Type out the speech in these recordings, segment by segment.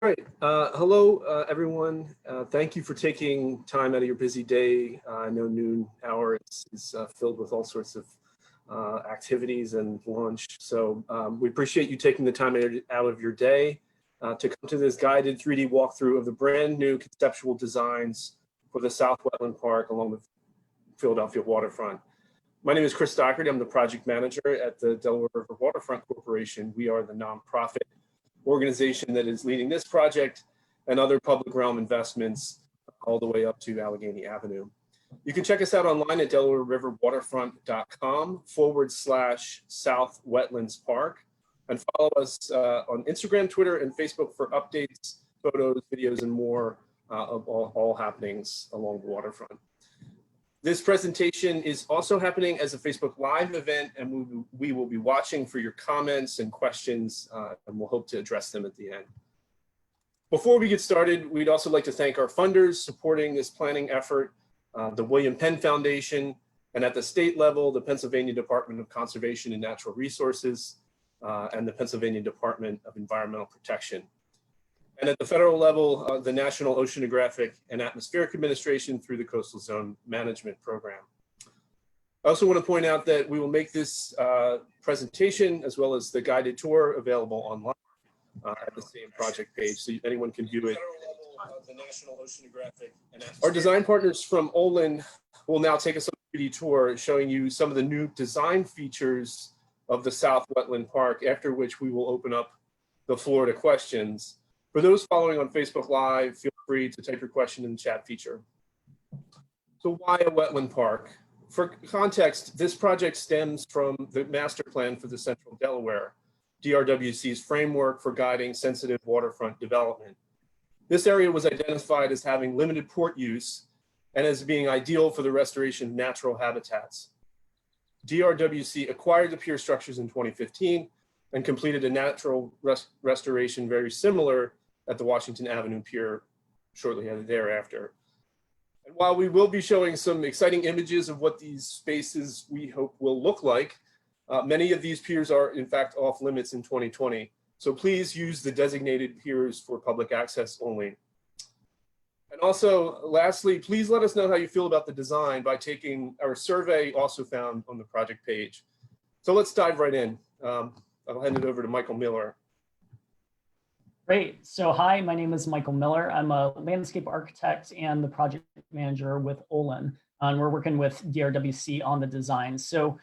All right. Hello, everyone. Thank you for taking time out of your busy day. I know noon hour is filled with all sorts of activities and lunch. So we appreciate you taking the time out of your day to come to this guided 3D walkthrough of the brand new conceptual designs for the South Wetland Park along the Philadelphia waterfront. My name is Chris Doherty. I'm the project manager at the Delaware River Waterfront Corporation. We are the nonprofit organization that is leading this project and other public realm investments all the way up to Allegheny Avenue. You can check us out online at DelawareRiverWaterfront.com/South Wetlands Park and follow us on Instagram, Twitter, and Facebook for updates, photos, videos, and more of all happenings along the waterfront. This presentation is also happening as a Facebook Live event, and we will be watching for your comments and questions, and we'll hope to address them at the end. Before we get started, we'd also like to thank our funders supporting this planning effort, the William Penn Foundation, and at the state level, the Pennsylvania Department of Conservation and Natural Resources, and the Pennsylvania Department of Environmental Protection. And at the federal level, the National Oceanographic and Atmospheric Administration through the Coastal Zone Management Program. I also want to point out that we will make this presentation as well as the guided tour available online at the same project page, so anyone can view it. The National Oceanographic and Our design partners from Olin will now take us on a 3D tour showing you some of the new design features of the South Wetland Park, after which we will open up the floor to questions. For those following on Facebook Live, feel free to type your question in the chat feature. So why a wetland park? For context, this project stems from the master plan for the Central Delaware, DRWC's framework for guiding sensitive waterfront development. This area was identified as having limited port use and as being ideal for the restoration of natural habitats. DRWC acquired the pier structures in 2015 and completed a natural restoration very similar at the Washington Avenue Pier shortly thereafter. And while we will be showing some exciting images of what these spaces we hope will look like, many of these piers are in fact off limits in 2020. So please use the designated piers for public access only. And also, lastly, please let us know how you feel about the design by taking our survey also found on the project page. So let's dive right in. I'll hand it over to Michael Miller. Great. So hi, my name is Michael Miller. I'm a landscape architect and the project manager with Olin. And we're working with DRWC on the design. So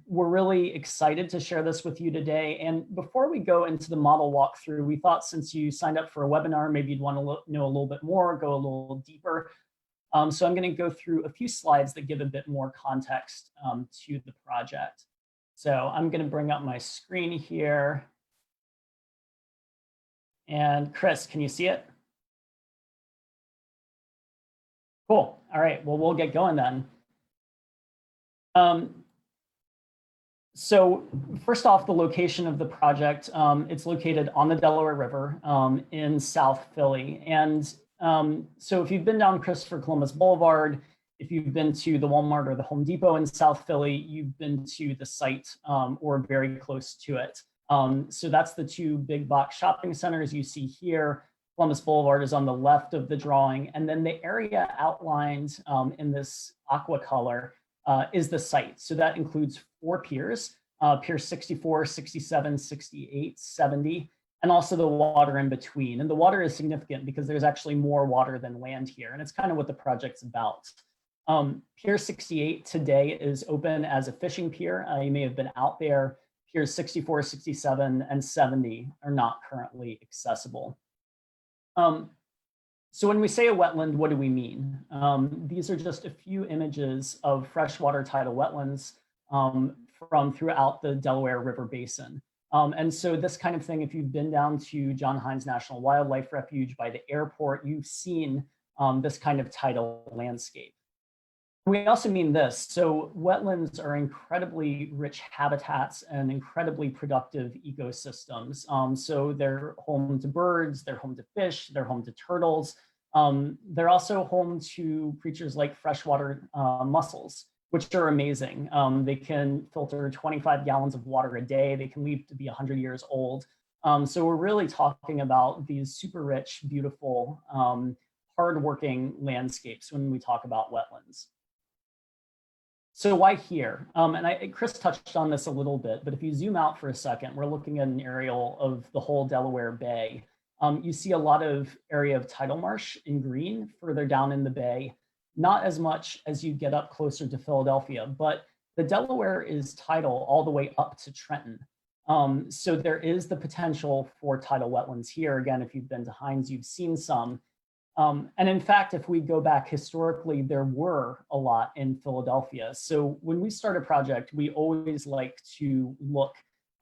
we're really excited to share this with you today. And before we go into the model walkthrough, we thought since you signed up for a webinar, maybe you'd want to know a little bit more, go a little deeper. So I'm going to go through a few slides that give a bit more context to the project. So I'm going to bring up my screen here. And Chris, can you see it? Cool. All right. Well, we'll get going then. So first off, the location of the project, it's located on the Delaware River in South Philly. And so if you've been down Christopher Columbus Boulevard, if you've been to the Walmart or the Home Depot in South Philly, you've been to the site or very close to it. So that's the two big box shopping centers you see here. Columbus Boulevard is on the left of the drawing. And then the area outlined in this aqua color is the site. So that includes 4 piers, piers 64, 67, 68, 70, and also the water in between. And the water is significant because there's actually more water than land here. And it's kind of what the project's about. Pier 68 today is open as a fishing pier. You may have been out there. Piers 64, 67, and 70 are not currently accessible. So when we say a wetland, what do we mean? These are just a few images of freshwater tidal wetlands from throughout the Delaware River Basin. And so this kind of thing, if you've been down to John Hines National Wildlife Refuge by the airport, you've seen this kind of tidal landscape. We also mean this. So wetlands are incredibly rich habitats and incredibly productive ecosystems. So they're home to birds, they're home to fish, they're home to turtles. They're also home to creatures like freshwater mussels, which are amazing. They can filter 25 gallons of water a day. They can live to be 100 years old. So we're really talking about these super rich, beautiful, hardworking landscapes when we talk about wetlands. So why here? And Chris touched on this a little bit, but if you zoom out for a second, we're looking at an aerial of the whole Delaware Bay. You see a lot of area of tidal marsh in green further down in the bay, not as much as you get up closer to Philadelphia, but the Delaware is tidal all the way up to Trenton. So there is the potential for tidal wetlands here. Again, if you've been to Hines, you've seen some. And in fact, if we go back historically, there were a lot in Philadelphia. So when we start a project, we always like to look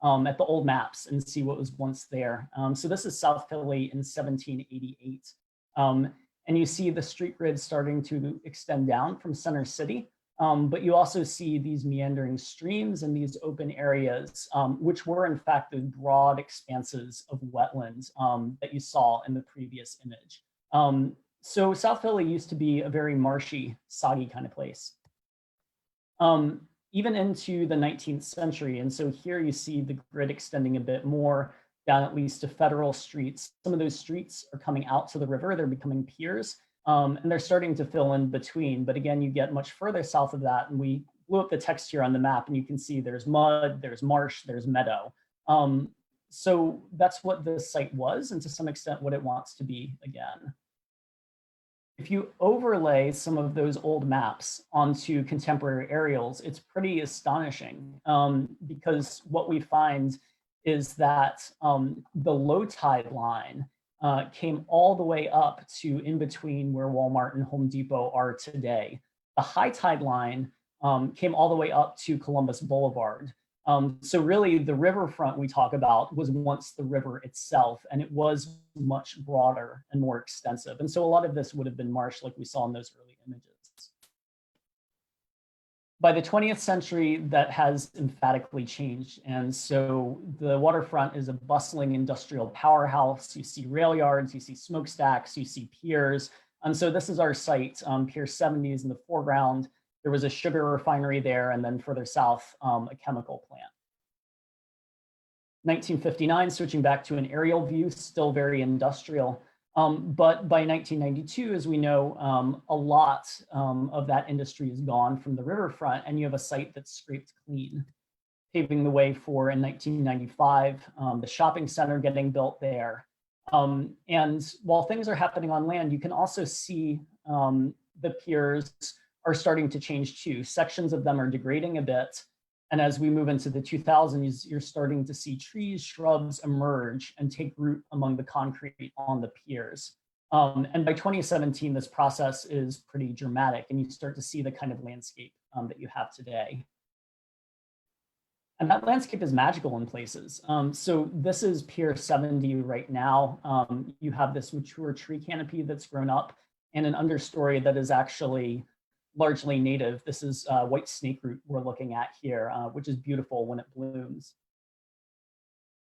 at the old maps and see what was once there. So this is South Philly in 1788. And you see the street grid starting to extend down from Center City. But you also see these meandering streams and these open areas, which were in fact the broad expanses of wetlands that you saw in the previous image. So South Philly used to be a very marshy, soggy kind of place, even into the 19th century. And so here you see the grid extending a bit more down at least to federal streets. Some of those streets are coming out to the river. They're becoming piers, and they're starting to fill in between. But again, you get much further south of that, and we blew up the text here on the map, and you can see there's mud, there's marsh, there's meadow. So that's what this site was, and to some extent what it wants to be again. If you overlay some of those old maps onto contemporary aerials, it's pretty astonishing, because what we find is that the low tide line came all the way up to in between where Walmart and Home Depot are today. The high tide line came all the way up to Columbus Boulevard. So really the riverfront we talk about was once the river itself, and it was much broader and more extensive. And so a lot of this would have been marsh like we saw in those early images. By the 20th century, that has emphatically changed. And so the waterfront is a bustling industrial powerhouse. You see rail yards, you see smokestacks, you see piers. And so this is our site, Pier 70 is in the foreground. There was a sugar refinery there, and then further south, a chemical plant. 1959, switching back to an aerial view, still very industrial. But by 1992, as we know, a lot of that industry is gone from the riverfront, and you have a site that's scraped clean, paving the way for, in 1995, the shopping center getting built there. And while things are happening on land, you can also see the piers are starting to change too. Sections of them are degrading a bit. And as we move into the 2000s, you're starting to see trees, shrubs emerge and take root among the concrete on the piers. And by 2017, this process is pretty dramatic, and you start to see the kind of landscape that you have today. And that landscape is magical in places. So this is Pier 70 right now. You have this mature tree canopy that's grown up and an understory that is actually largely native. This is white snakeroot we're looking at here, which is beautiful when it blooms.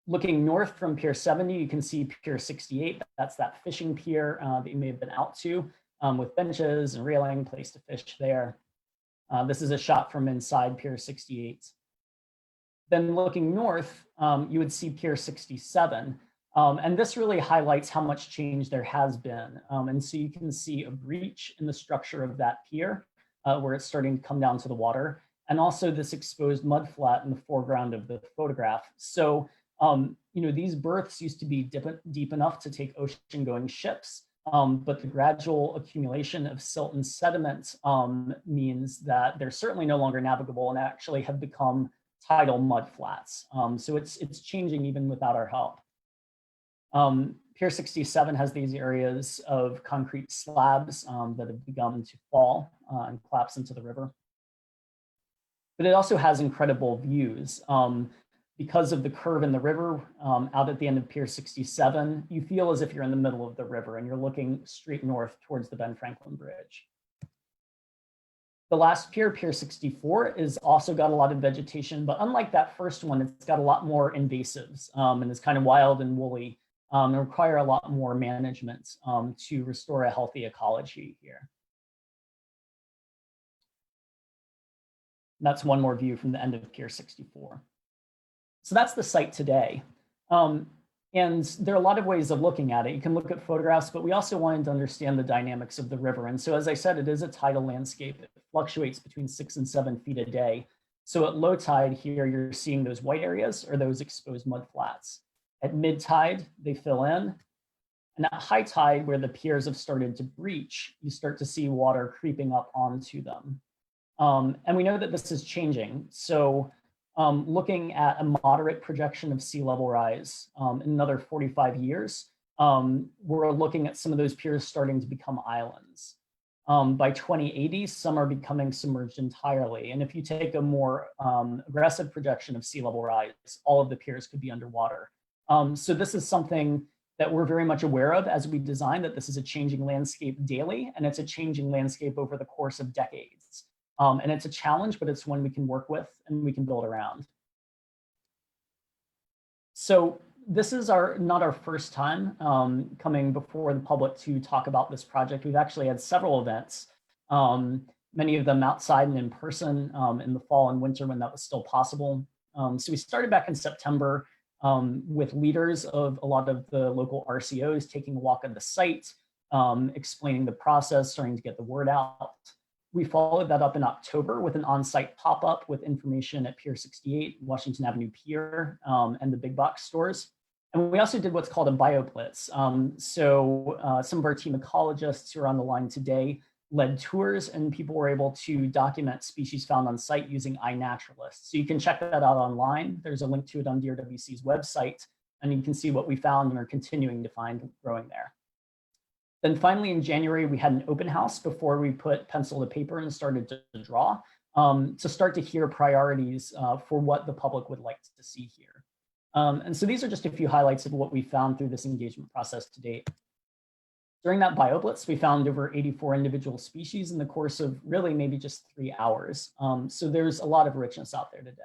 Looking north from Pier 70, you can see Pier 68. That's that fishing pier that you may have been out to, with benches and railing, place to fish there. This is a shot from inside Pier 68. Then looking north, you would see Pier 67. And this really highlights how much change there has been. And so you can see a breach in the structure of that pier, where it's starting to come down to the water, and also this exposed mud flat in the foreground of the photograph. So, these berths used to be deep enough to take ocean-going ships, but the gradual accumulation of silt and sediment means that they're certainly no longer navigable and actually have become tidal mud flats. So it's changing even without our help. Pier 67 has these areas of concrete slabs that have begun to fall and collapse into the river. But it also has incredible views. Because of the curve in the river out at the end of Pier 67, you feel as if you're in the middle of the river and you're looking straight north towards the Ben Franklin Bridge. The last pier, Pier 64, is also got a lot of vegetation, but unlike that first one, it's got a lot more invasives and it's kind of wild and woolly. And require a lot more management to restore a healthy ecology here. That's one more view from the end of Pier 64. So that's the site today. And there are a lot of ways of looking at it. You can look at photographs, but we also wanted to understand the dynamics of the river. And so, as I said, it is a tidal landscape. It fluctuates between 6 and 7 feet a day. So at low tide here, you're seeing those white areas or those exposed mud flats. At mid tide, they fill in. And at high tide, where the piers have started to breach, you start to see water creeping up onto them. And we know that this is changing. So looking at a moderate projection of sea level rise in another 45 years, we're looking at some of those piers starting to become islands. By 2080, some are becoming submerged entirely. And if you take a more aggressive projection of sea level rise, all of the piers could be underwater. So this is something that we're very much aware of as we design, that this is a changing landscape daily, and it's a changing landscape over the course of decades. And it's a challenge, but it's one we can work with and we can build around. So this is not our first time coming before the public to talk about this project. We've actually had several events, many of them outside and in person in the fall and winter when that was still possible. So we started back in September with leaders of a lot of the local RCOs taking a walk at the site, explaining the process, starting to get the word out. We followed that up in October with an on-site pop-up with information at Pier 68, Washington Avenue Pier, and the big box stores. And we also did what's called a bioblitz. So some of our team ecologists who are on the line today led tours, and people were able to document species found on site using iNaturalist. So you can check that out online. There's a link to it on DRWC's website, and you can see what we found and are continuing to find growing there. Then finally in January, we had an open house before we put pencil to paper and started to draw to start to hear priorities for what the public would like to see here. And so these are just a few highlights of what we found through this engagement process to date. During that BioBlitz, we found over 84 individual species in the course of really maybe just 3 hours. So there's a lot of richness out there today.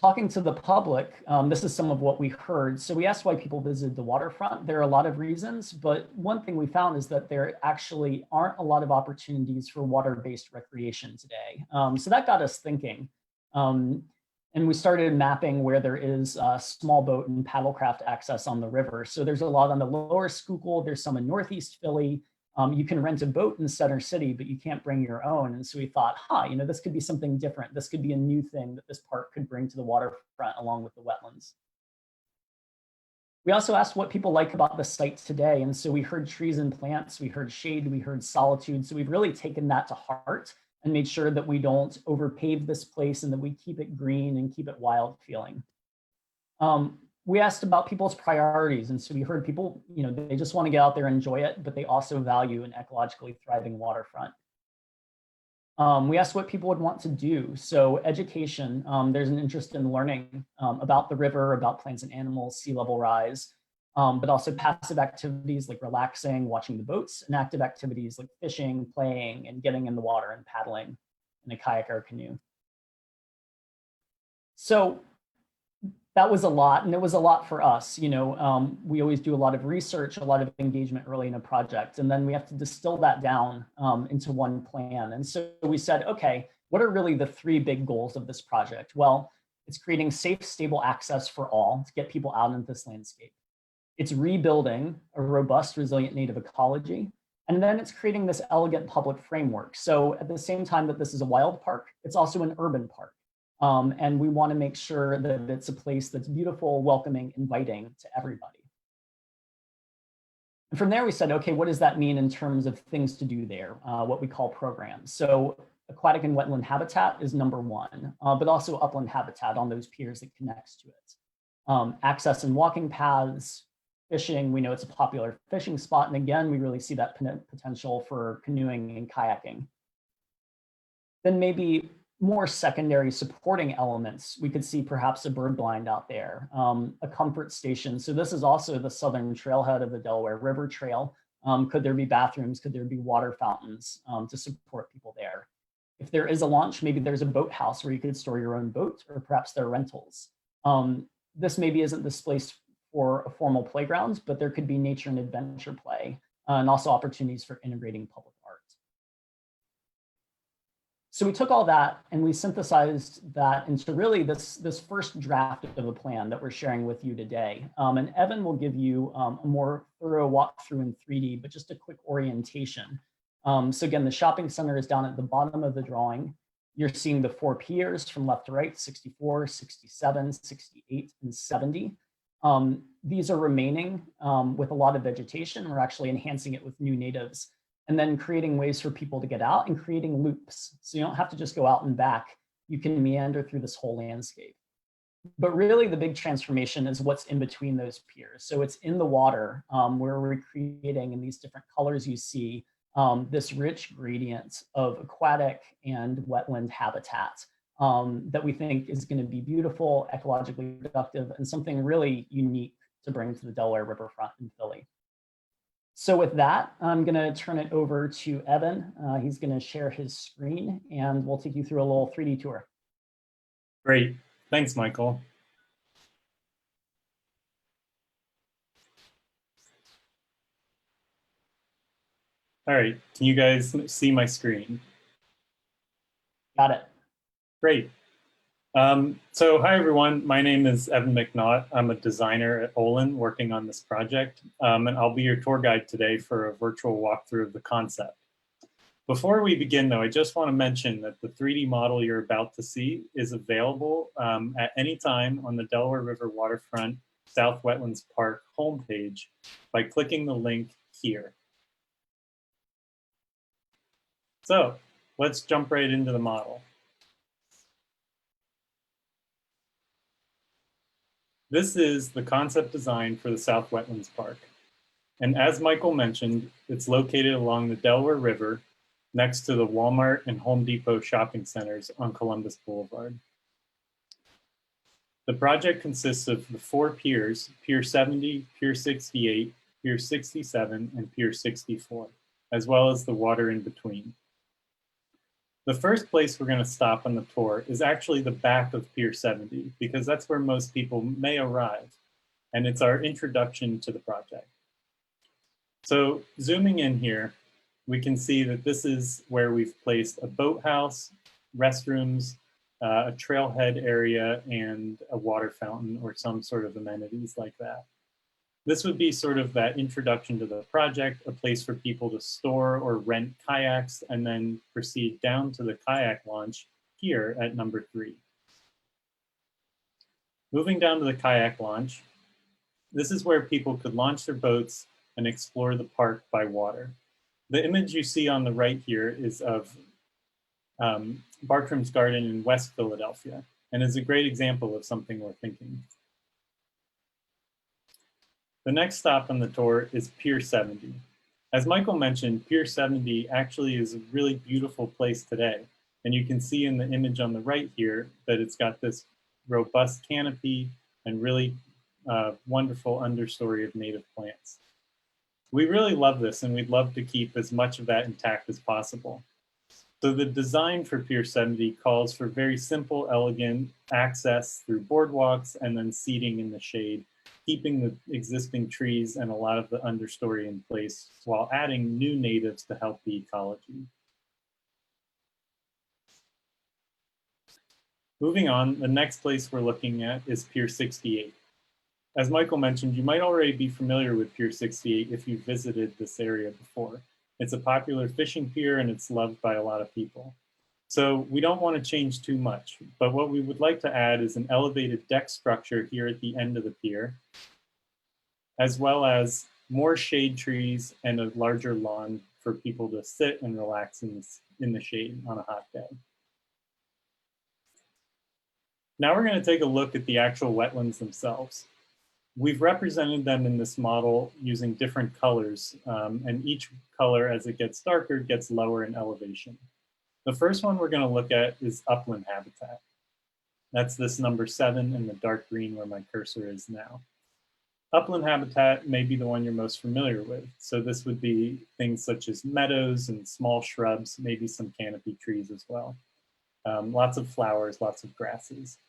Talking to the public, this is some of what we heard. So we asked why people visited the waterfront. There are a lot of reasons, but one thing we found is that there actually aren't a lot of opportunities for water-based recreation today. So that got us thinking. And we started mapping where there is small boat and paddlecraft access on the river. So there's a lot on the lower Schuylkill, there's some in Northeast Philly. You can rent a boat in Center City, but you can't bring your own. And so we thought, this could be something different. This could be a new thing that this park could bring to the waterfront along with the wetlands. We also asked what people like about the site today. And so we heard trees and plants, we heard shade, we heard solitude. So we've really taken that to heart and made sure that we don't overpave this place and that we keep it green and keep it wild feeling. We asked about people's priorities. And so we heard people, they just want to get out there and enjoy it, but they also value an ecologically thriving waterfront. We asked what people would want to do. So education, there's an interest in learning about the river, about plants and animals, sea level rise, but also passive activities like relaxing, watching the boats, and active activities like fishing, playing, and getting in the water and paddling in a kayak or canoe. So that was a lot, and it was a lot for us. We always do a lot of research, a lot of engagement early in a project, and then we have to distill that down into one plan. And so we said, okay, what are really the 3 big goals of this project? Well, it's creating safe, stable access for all to get people out into this landscape. It's rebuilding a robust, resilient native ecology. And then it's creating this elegant public framework. So at the same time that this is a wild park, it's also an urban park. And we want to make sure that it's a place that's beautiful, welcoming, inviting to everybody. And from there, we said, okay, what does that mean in terms of things to do there, what we call programs? So aquatic and wetland habitat is number 1, but also upland habitat on those piers that connects to it. Access and walking paths, fishing, we know it's a popular fishing spot. And again, we really see that potential for canoeing and kayaking. Then maybe more secondary supporting elements. We could see perhaps a bird blind out there, a comfort station. So this is also the southern trailhead of the Delaware River Trail. Could there be bathrooms? Could there be water fountains to support people there? If there is a launch, maybe there's a boathouse where you could store your own boat, or perhaps there are rentals. This maybe isn't this place for a formal playground, but there could be nature and adventure play, and also opportunities for integrating public art. So we took all that and we synthesized that into really this first draft of a plan that we're sharing with you today. And Evan will give you a more thorough walkthrough in 3D, but just a quick orientation. So again, the shopping center is down at the bottom of the drawing. You're seeing the 4 piers from left to right, 64, 67, 68, and 70. These are remaining with a lot of vegetation. We're actually enhancing it with new natives, and then creating ways for people to get out and creating loops. So you don't have to just go out and back. You can meander through this whole landscape. But really the big transformation is what's in between those piers. So it's in the water where we're creating in these different colors you see this rich gradient of aquatic and wetland habitat that we think is going to be beautiful, ecologically productive, and something really unique to bring to the Delaware riverfront in Philly. So with that, I'm going to turn it over to Evan. He's going to share his screen and we'll take you through a little 3D tour. Great. Thanks, Michael. All right. Can you guys see my screen? Got it. Great. So hi, everyone. My name is Evan McNaught. I'm a designer at Olin working on this project, and I'll be your tour guide today for a virtual walkthrough of the concept. Before we begin, though, I just want to mention that the 3D model you're about to see is available at any time on the Delaware River Waterfront South Wetlands Park homepage by clicking the link here. So let's jump right into the model. This is the concept design for the South Wetlands Park. And as Michael mentioned, it's located along the Delaware River next to the Walmart and Home Depot shopping centers on Columbus Boulevard. The project consists of the 4 piers, Pier 70, Pier 68, Pier 67, and Pier 64, as well as the water in between. The first place we're going to stop on the tour is actually the back of Pier 70, because that's where most people may arrive, and it's our introduction to the project. So zooming in here, we can see that this is where we've placed a boathouse, restrooms, a trailhead area, and a water fountain or some sort of amenities like that. This would be sort of that introduction to the project, a place for people to store or rent kayaks and then proceed down to the kayak launch here at number 3. Moving down to the kayak launch, this is where people could launch their boats and explore the park by water. The image you see on the right here is of Bartram's Garden in West Philadelphia, and is a great example of something we're thinking. The next stop on the tour is Pier 70. As Michael mentioned, Pier 70 actually is a really beautiful place today. And you can see in the image on the right here that it's got this robust canopy and really wonderful understory of native plants. We really love this, and we'd love to keep as much of that intact as possible. So the design for Pier 70 calls for very simple, elegant access through boardwalks and then seating in the shade, keeping the existing trees and a lot of the understory in place while adding new natives to help the ecology. Moving on, the next place we're looking at is Pier 68. As Michael mentioned, you might already be familiar with Pier 68 if you've visited this area before. It's a popular fishing pier and it's loved by a lot of people. So we don't want to change too much, but what we would like to add is an elevated deck structure here at the end of the pier, as well as more shade trees and a larger lawn for people to sit and relax in the shade on a hot day. Now we're going to take a look at the actual wetlands themselves. We've represented them in this model using different colors, and each color, as it gets darker, gets lower in elevation. The first one we're going to look at is upland habitat. That's this number 7 in the dark green where my cursor is now. Upland habitat may be the one you're most familiar with. So this would be things such as meadows and small shrubs, maybe some canopy trees as well. Lots of flowers, lots of grasses.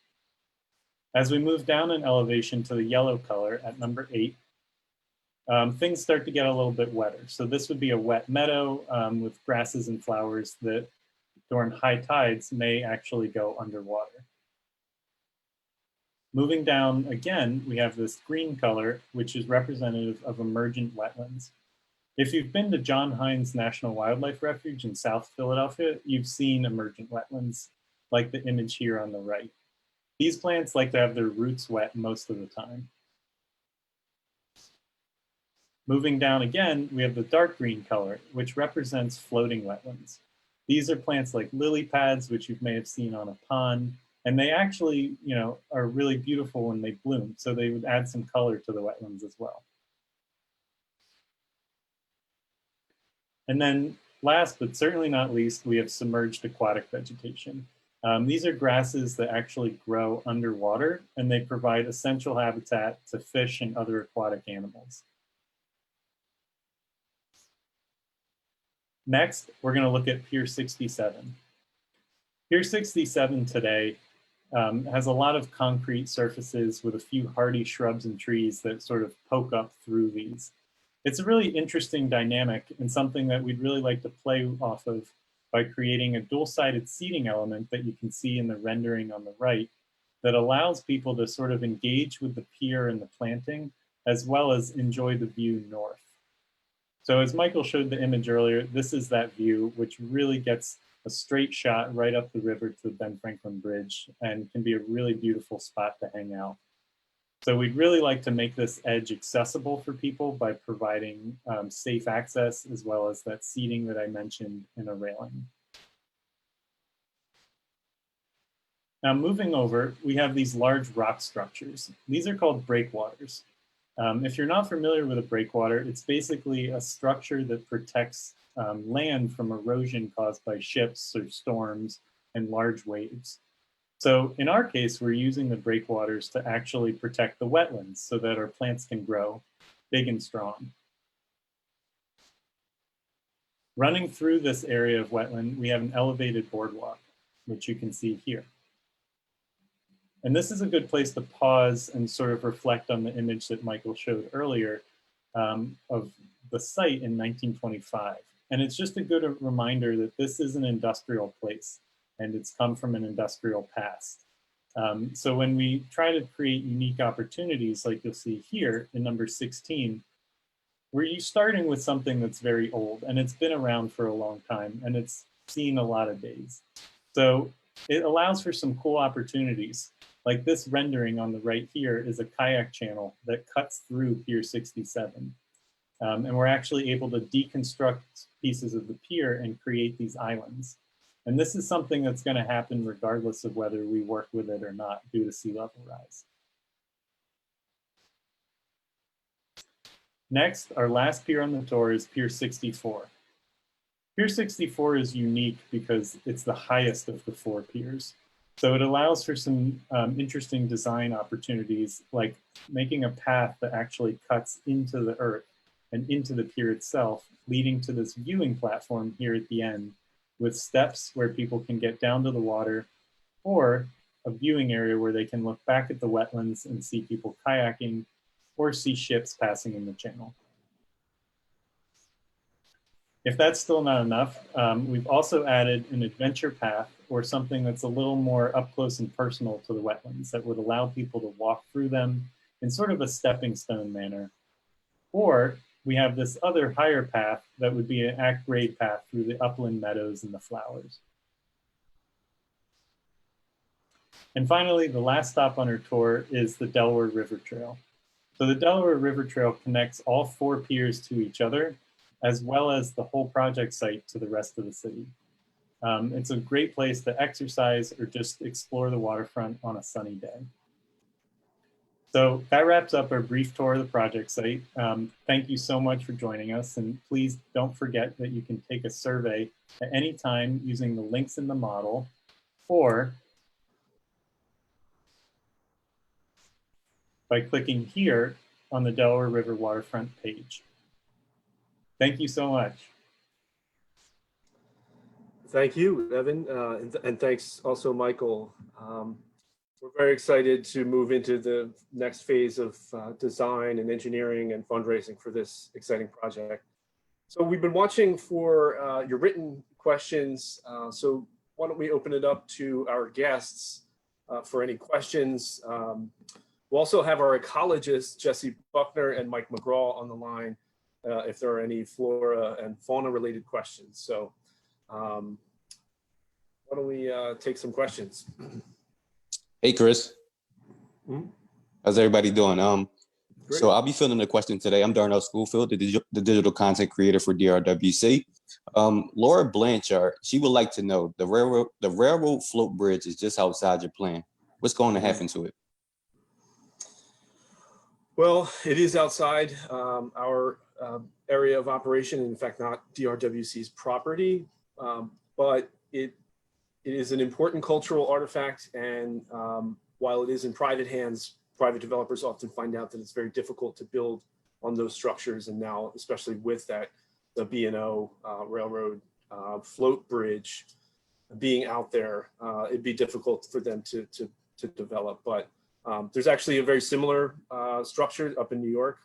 As we move down in elevation to the yellow color at number 8, things start to get a little bit wetter. So this would be a wet meadow with grasses and flowers that during high tides may actually go underwater. Moving down again, we have this green color, which is representative of emergent wetlands. If you've been to John Hines National Wildlife Refuge in South Philadelphia, you've seen emergent wetlands like the image here on the right. These plants like to have their roots wet most of the time. Moving down again, we have the dark green color, which represents floating wetlands. These are plants like lily pads, which you may have seen on a pond, and they actually, are really beautiful when they bloom. So they would add some color to the wetlands as well. And then last, but certainly not least, we have submerged aquatic vegetation. These are grasses that actually grow underwater, and they provide essential habitat to fish and other aquatic animals. Next, we're going to look at Pier 67. Pier 67 today has a lot of concrete surfaces with a few hardy shrubs and trees that sort of poke up through these. It's a really interesting dynamic and something that we'd really like to play off of by creating a dual-sided seating element that you can see in the rendering on the right that allows people to sort of engage with the pier and the planting, as well as enjoy the view north. So as Michael showed the image earlier, this is that view, which really gets a straight shot right up the river to the Ben Franklin Bridge and can be a really beautiful spot to hang out. So we'd really like to make this edge accessible for people by providing safe access, as well as that seating that I mentioned in a railing. Now moving over, we have these large rock structures. These are called breakwaters. If you're not familiar with a breakwater, it's basically a structure that protects land from erosion caused by ships or storms and large waves. So in our case, we're using the breakwaters to actually protect the wetlands so that our plants can grow big and strong. Running through this area of wetland, we have an elevated boardwalk, which you can see here. And this is a good place to pause and sort of reflect on the image that Michael showed earlier of the site in 1925. And it's just a good reminder that this is an industrial place and it's come from an industrial past. So when we try to create unique opportunities, like you'll see here in number 16, we're starting with something that's very old and it's been around for a long time and it's seen a lot of days. So it allows for some cool opportunities. Like this rendering on the right here is a kayak channel that cuts through Pier 67. And we're actually able to deconstruct pieces of the pier and create these islands. And this is something that's going to happen regardless of whether we work with it or not due to sea level rise. Next, our last pier on the tour is Pier 64. Pier 64 is unique because it's the highest of the 4 piers. So it allows for some interesting design opportunities, like making a path that actually cuts into the earth and into the pier itself, leading to this viewing platform here at the end with steps where people can get down to the water, or a viewing area where they can look back at the wetlands and see people kayaking or see ships passing in the channel. If that's still not enough, we've also added an adventure path or something that's a little more up close and personal to the wetlands that would allow people to walk through them in sort of a stepping stone manner. Or we have this other higher path that would be an at-grade path through the upland meadows and the flowers. And finally, the last stop on our tour is the Delaware River Trail. So the Delaware River Trail connects all 4 piers to each other, as well as the whole project site to the rest of the city. It's a great place to exercise or just explore the waterfront on a sunny day. So that wraps up our brief tour of the project site. Thank you so much for joining us, and please don't forget that you can take a survey at any time using the links in the model, or by clicking here on the Delaware River waterfront page. Thank you so much. Thank you, Evan, and thanks also, Michael. We're very excited to move into the next phase of design and engineering and fundraising for this exciting project. So we've been watching for your written questions. So why don't we open it up to our guests for any questions. We'll also have our ecologists, Jesse Buckner and Mike McGraw, on the line if there are any flora and fauna related questions. So why don't we take some questions? Hey, Chris. How's everybody doing? Great. So I'll be filling the question today. I'm Darnell Schoolfield, the digital content creator for DRWC. Laura Blanchard, she would like to know, the railroad float bridge is just outside your plan. What's going to happen to it? Well, it is outside our area of operation, in fact, not DRWC's property, but it is an important cultural artifact. And while it is in private hands, private developers often find out that it's very difficult to build on those structures. And now, especially with that, the B&O railroad float bridge being out there, it'd be difficult for them to develop. But there's actually a very similar structure up in New York,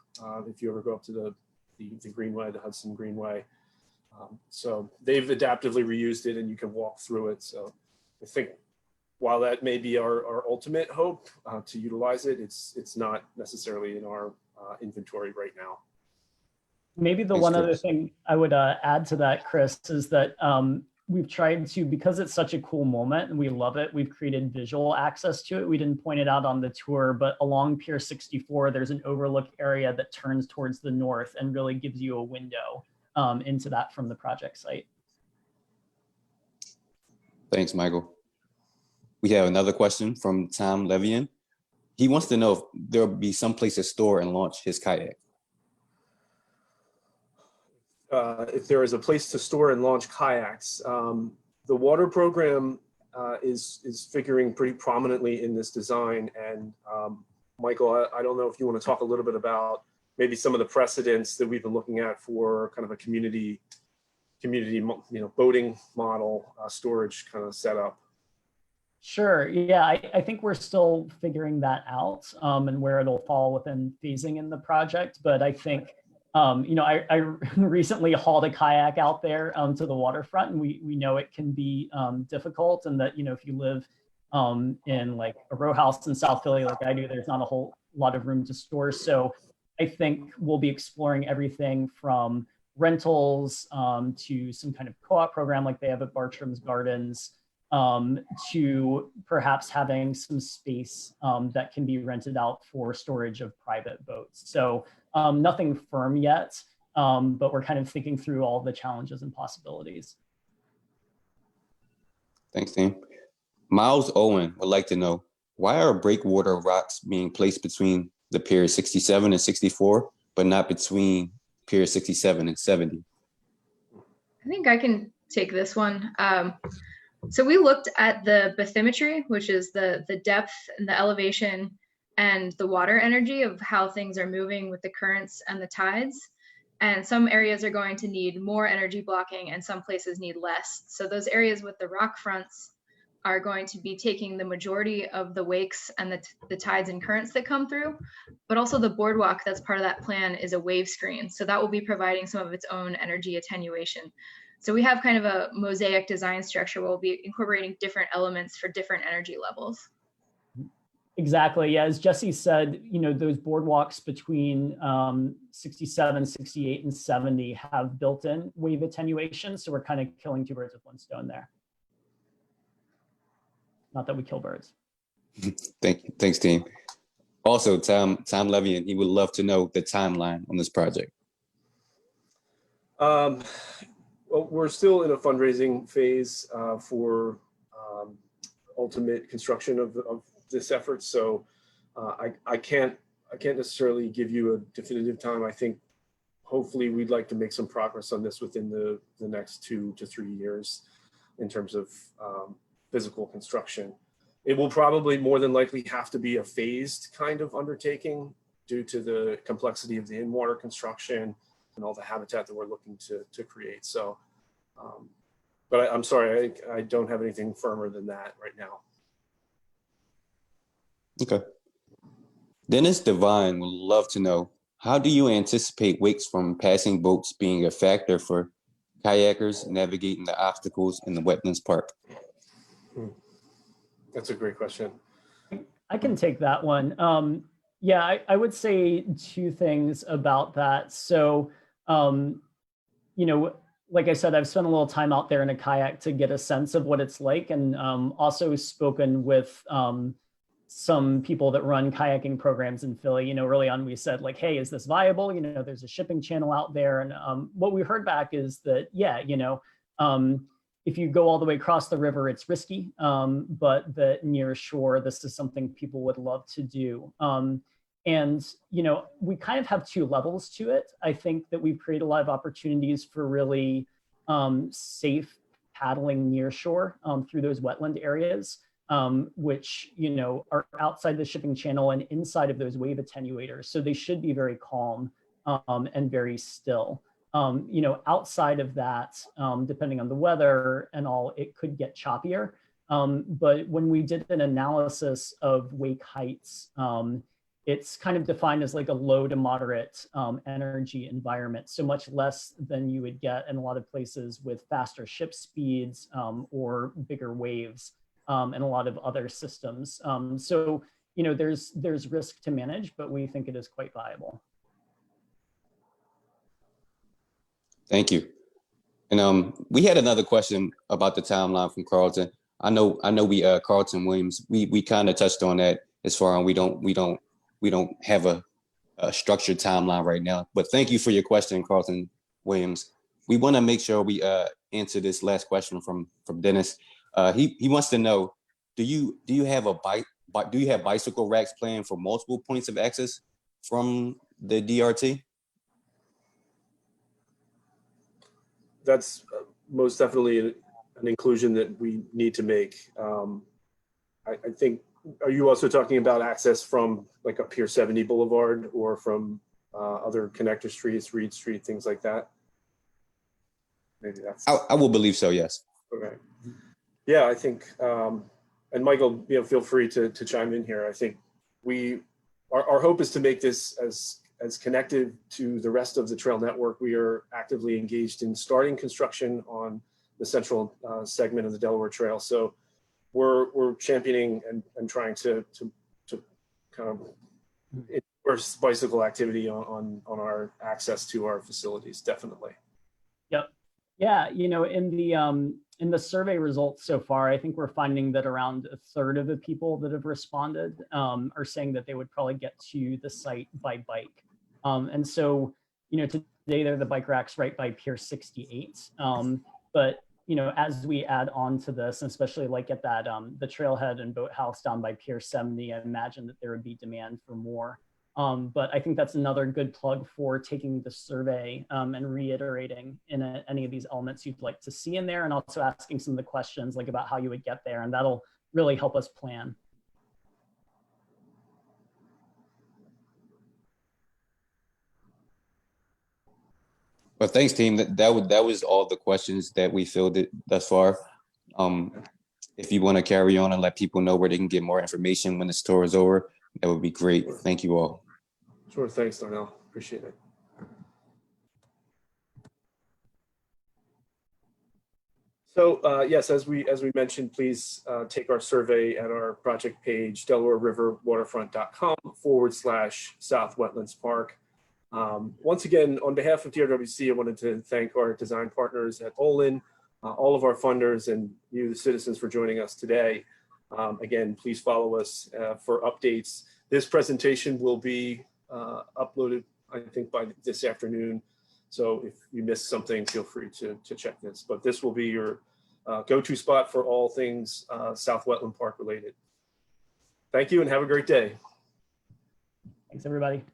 if you ever go up to the Greenway, the Hudson Greenway. So they've adaptively reused it and you can walk through it. So I think while that may be our ultimate hope to utilize it, it's not necessarily in our inventory right now. Maybe the one other thing I would add to that, Chris, is that we've tried to, because it's such a cool moment and we love it, we've created visual access to it. We didn't point it out on the tour, but along Pier 64, there's an overlook area that turns towards the north and really gives you a window into that from the project site. Thanks, Michael. We have another question from Tom Levian. He wants to know if there'll be some place to store and launch his kayak. If there is a place to store and launch kayaks, the water program is figuring pretty prominently in this design. And Michael, I don't know if you want to talk a little bit about maybe some of the precedents that we've been looking at for kind of a community, boating model storage kind of setup. Sure. Yeah, I think we're still figuring that out and where it'll fall within phasing in the project. But I think, I recently hauled a kayak out there to the waterfront, and we know it can be difficult, and that, if you live in like a row house in South Philly like I do, there's not a whole lot of room to store. So I think we'll be exploring everything from rentals to some kind of co-op program like they have at Bartram's Gardens, to perhaps having some space that can be rented out for storage of private boats. So nothing firm yet, but we're kind of thinking through all the challenges and possibilities. Thanks, team. Miles Owen would like to know, why are breakwater rocks being placed between the Pier 67 and 64, but not between Pier 67 and 70? I think I can take this one. So we looked at the bathymetry, which is the depth and the elevation and the water energy of how things are moving with the currents and the tides. And some areas are going to need more energy blocking and some places need less. So those areas with the rock fronts are going to be taking the majority of the wakes and the tides and currents that come through. But also the boardwalk that's part of that plan is a wave screen. So that will be providing some of its own energy attenuation. So we have kind of a mosaic design structure where we'll be incorporating different elements for different energy levels. Exactly. Yeah, as Jesse said, those boardwalks between 67, 68, and 70 have built-in wave attenuation. So we're kind of killing two birds with one stone there. Not that we kill birds. Thank you. Thanks, team. Also, Tom Levian, he would love to know the timeline on this project. Well, we're still in a fundraising phase for ultimate construction of this effort. So I can't necessarily give you a definitive time. I think hopefully we'd like to make some progress on this within the next 2 to 3 years in terms of physical construction. It will probably more than likely have to be a phased kind of undertaking due to the complexity of the in-water construction and all the habitat that we're looking to create. So, but I'm sorry, I don't have anything firmer than that right now. Okay. Dennis Devine would love to know, how do you anticipate wakes from passing boats being a factor for kayakers navigating the obstacles in the Wetlands Park? That's a great question. I can take that one. Yeah, I would say two things about that. So, you know, like I said, I've spent a little time out there in a kayak to get a sense of what it's like, and also spoken with some people that run kayaking programs in Philly. You know, early on we said like, hey, is this viable? You know, there's a shipping channel out there. And what we heard back is that, yeah, you know, if you go all the way across the river, it's risky, but that near shore, this is something people would love to do. And, you know, we kind of have two levels to it. I think that we've created a lot of opportunities for really safe paddling near shore through those wetland areas, which, you know, are outside the shipping channel and inside of those wave attenuators. So they should be very calm and very still. You know, outside of that, depending on the weather and all, it could get choppier. But when we did an analysis of wake heights, it's kind of defined as like a low to moderate energy environment, so much less than you would get in a lot of places with faster ship speeds or bigger waves and a lot of other systems. So, you know, there's risk to manage, but we think it is quite viable. Thank you. And we had another question about the timeline from Carlton. I know we Carlton Williams, we kind of touched on that as far as we don't have a structured timeline right now. But thank you for your question, Carlton Williams. We want to make sure we answer this last question from Dennis. He wants to know, do you have bicycle racks planned for multiple points of access from the DRT? That's most definitely an inclusion that we need to make. I think, are you also talking about access from like a Pier 70 Boulevard or from other connector streets, Reed Street, things like that? Maybe that's. I will believe so, yes. Okay. Yeah, I think, and Michael, you know, feel free to chime in here. I think our hope is to make this as connected to the rest of the trail network. We are actively engaged in starting construction on the central segment of the Delaware Trail. So we're championing and trying to kind of enforce bicycle activity on our access to our facilities, definitely. Yep. Yeah, you know, in the survey results so far, I think we're finding that around a third of the people that have responded are saying that they would probably get to the site by bike. And so, you know, today they're the bike racks right by Pier 68. But, you know, as we add on to this, and especially like at that, the trailhead and boathouse down by Pier 70, I imagine that there would be demand for more. But I think that's another good plug for taking the survey and reiterating in any of these elements you'd like to see in there, and also asking some of the questions like about how you would get there, and that'll really help us plan. Well, thanks, team. That was all the questions that we fielded thus far. If you want to carry on and let people know where they can get more information when the tour is over, that would be great. Thank you all. Sure, thanks, Darnell. Appreciate it. So yes, as we mentioned, please take our survey at our project page, DelawareRiverWaterfront.com/South Wetlands Park. Once again, on behalf of DRWC, I wanted to thank our design partners at Olin, all of our funders, and you, the citizens, for joining us today. Again, please follow us for updates. This presentation will be uploaded, I think, by this afternoon. So if you missed something, feel free to check this. But this will be your go-to spot for all things South Wetland Park related. Thank you and have a great day. Thanks, everybody.